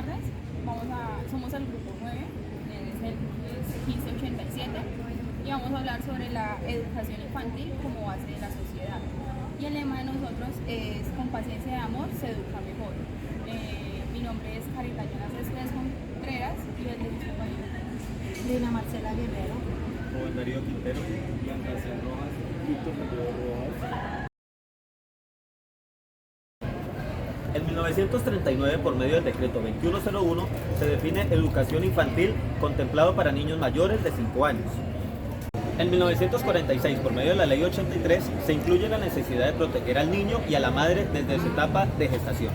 tardes. Somos el grupo 9, es 1587, y vamos a hablar sobre la educación infantil como base de la sociedad. Y el lema de nosotros es: con paciencia y amor se educa mejor. Mi nombre es Carita Jonas Céspedes Contreras y el de mis compañeros Lina Marcela Guerrero, Joven Darío Quintero, Blanca C. Rojas, Víctor Santiago Rojas. En 1939, por medio del decreto 2101, se define educación infantil contemplado para niños mayores de 5 años. En 1946, por medio de la Ley 83, se incluye la necesidad de proteger al niño y a la madre desde su etapa de gestación.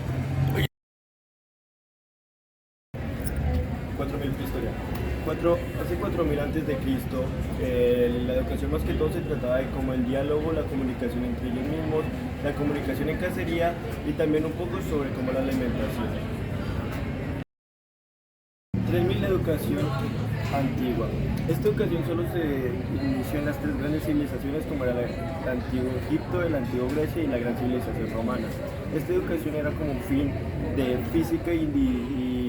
4000 prehistoria. Hace 4000 antes de Cristo, la educación más que todo se trataba de como el diálogo, la comunicación entre ellos mismos, la comunicación en cacería y también un poco sobre como la alimentación. 3000 la educación antigua. Esta educación solo se inició en las 3 grandes civilizaciones como era el antiguo Egipto, el antiguo Grecia y la gran civilización romana. Esta educación era como un fin de física y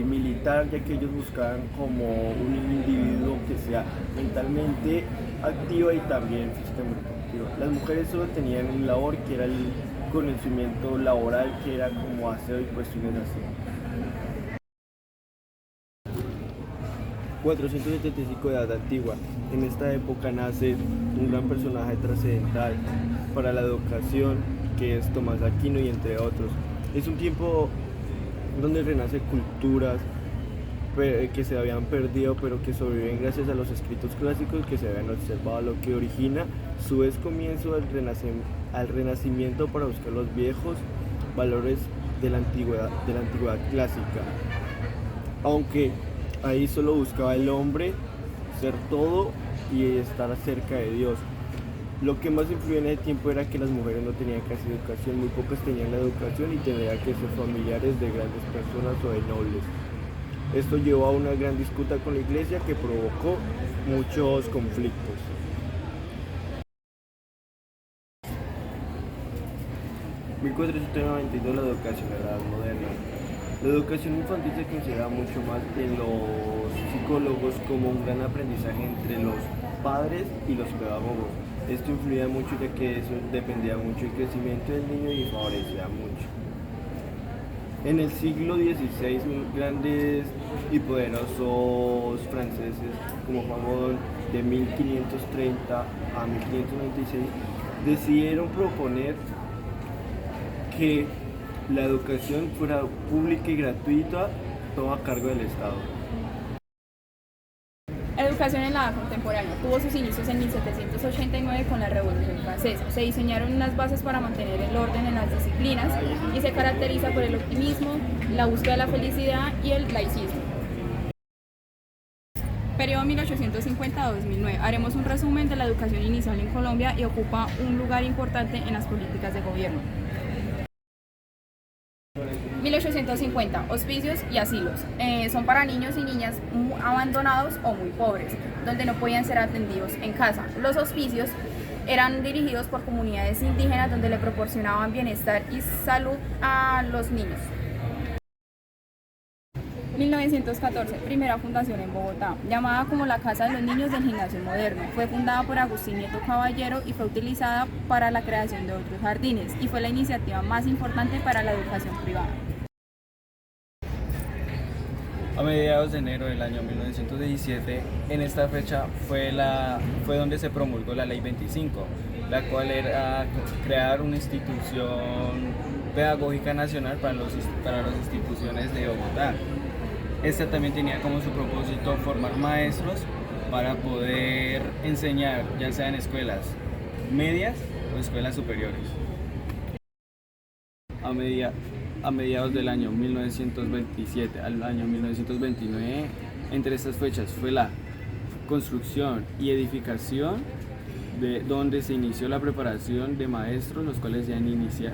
militar, ya que ellos buscaban como un individuo que sea mentalmente activo y también físicamente activo. Las mujeres solo tenían un labor que era el conocimiento laboral, que era como aseo y cuestiones así. 475 de Edad Antigua. En esta época nace un gran personaje trascendental para la educación, que es Tomás de Aquino y entre otros. Es un tiempo donde renacen culturas que se habían perdido, pero que sobreviven gracias a los escritos clásicos que se habían observado, lo que origina su vez comienzo al renacimiento para buscar los viejos valores de la antigüedad clásica. Aunque ahí solo buscaba el hombre ser todo y estar cerca de Dios. Lo que más influyó en ese tiempo era que las mujeres no tenían casi educación, muy pocas tenían la educación y tendrían que ser familiares de grandes personas o de nobles. Esto llevó a una gran disputa con la iglesia que provocó muchos conflictos. En 1492 la educación en la edad moderna. La educación infantil se considera mucho más en los psicólogos como un gran aprendizaje entre los padres y los pedagogos. Esto influía mucho ya que eso dependía mucho del crecimiento del niño y favorecía mucho. En el siglo XVI, grandes y poderosos franceses como Juan Model de 1530 a 1596 decidieron proponer que la educación fuera pública y gratuita, todo a cargo del Estado. La educación en la edad contemporánea tuvo sus inicios en 1789 con la Revolución Francesa. Se diseñaron unas bases para mantener el orden en las disciplinas y se caracteriza por el optimismo, la búsqueda de la felicidad y el laicismo. Periodo 1850 a 2009. Haremos un resumen de la educación inicial en Colombia y ocupa un lugar importante en las políticas de gobierno. 1850. Hospicios y asilos. Son para niños y niñas abandonados o muy pobres, donde no podían ser atendidos en casa. Los hospicios eran dirigidos por comunidades indígenas donde le proporcionaban bienestar y salud a los niños. 1914. Primera fundación en Bogotá, llamada como la Casa de los Niños del Gimnasio Moderno. Fue fundada por Agustín Nieto Caballero y fue utilizada para la creación de otros jardines y fue la iniciativa más importante para la educación privada. A mediados de enero del año 1917, en esta fecha fue donde se promulgó la Ley 25, la cual era crear una institución pedagógica nacional para las instituciones de Bogotá. Esta también tenía como su propósito formar maestros para poder enseñar, ya sea en escuelas medias o escuelas superiores. A mediados del año 1927 al año 1929, entre estas fechas fue la construcción y edificación de donde se inició la preparación de maestros, los cuales ya inician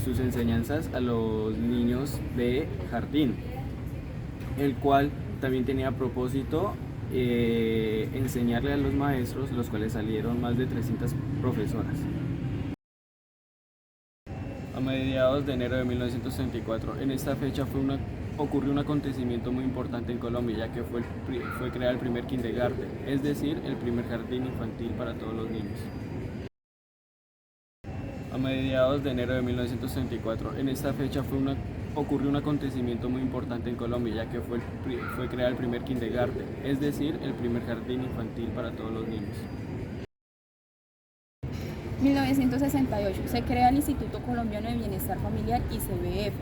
sus enseñanzas a los niños de jardín, el cual también tenía propósito enseñarle a los maestros, los cuales salieron más de 300 profesoras. A mediados de enero de 1934, en esta fecha fue ocurrió un acontecimiento muy importante en Colombia, ya que fue creado el primer kindergarten, es decir, el primer jardín infantil para todos los niños. A mediados de enero de 1934, en esta fecha ocurrió un acontecimiento muy importante en Colombia, ya que fue creado el primer kindergarten, es decir, el primer jardín infantil para todos los niños. 1968 se crea el Instituto Colombiano de Bienestar Familiar (ICBF)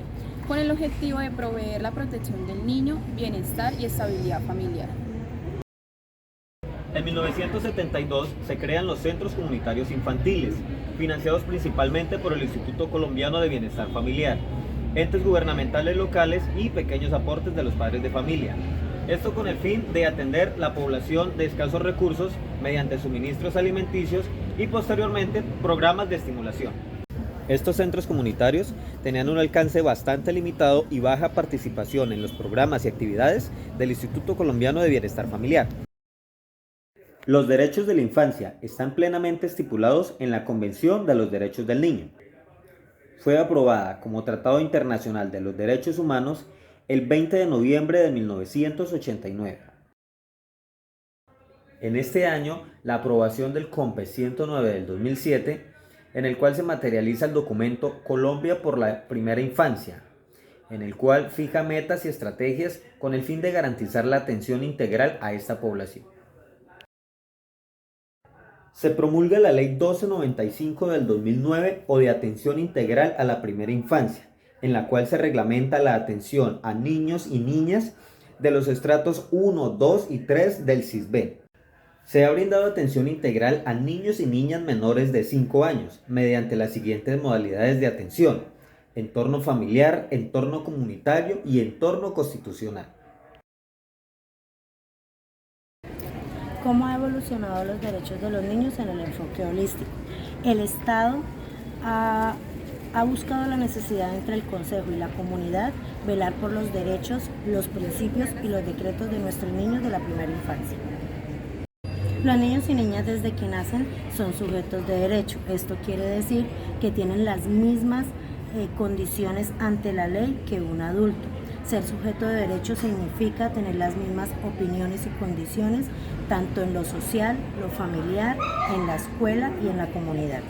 con el objetivo de proveer la protección del niño, bienestar y estabilidad familiar. En 1972 se crean los Centros Comunitarios Infantiles, financiados principalmente por el Instituto Colombiano de Bienestar Familiar, entes gubernamentales locales y pequeños aportes de los padres de familia. Esto con el fin de atender la población de escasos recursos mediante suministros alimenticios y posteriormente programas de estimulación. Estos centros comunitarios tenían un alcance bastante limitado y baja participación en los programas y actividades del Instituto Colombiano de Bienestar Familiar. Los derechos de la infancia están plenamente estipulados en la Convención de los Derechos del Niño. Fue aprobada como Tratado Internacional de los Derechos Humanos el 20 de noviembre de 1989. En este año, la aprobación del COMPE 109 del 2007, en el cual se materializa el documento Colombia por la Primera Infancia, en el cual fija metas y estrategias con el fin de garantizar la atención integral a esta población. Se promulga la Ley 1295 del 2009 o de atención integral a la primera infancia, en la cual se reglamenta la atención a niños y niñas de los estratos 1, 2 y 3 del SISBEN. Se ha brindado atención integral a niños y niñas menores de 5 años mediante las siguientes modalidades de atención: entorno familiar, entorno comunitario y entorno constitucional. ¿Cómo ha evolucionado los derechos de los niños en el enfoque holístico? El Estado ha buscado la necesidad entre el Consejo y la comunidad velar por los derechos, los principios y los decretos de nuestros niños de la primera infancia. Los niños y niñas desde que nacen son sujetos de derecho. Esto quiere decir que tienen las mismas condiciones ante la ley que un adulto. Ser sujeto de derecho significa tener las mismas opiniones y condiciones tanto en lo social, lo familiar, en la escuela y en la comunidad.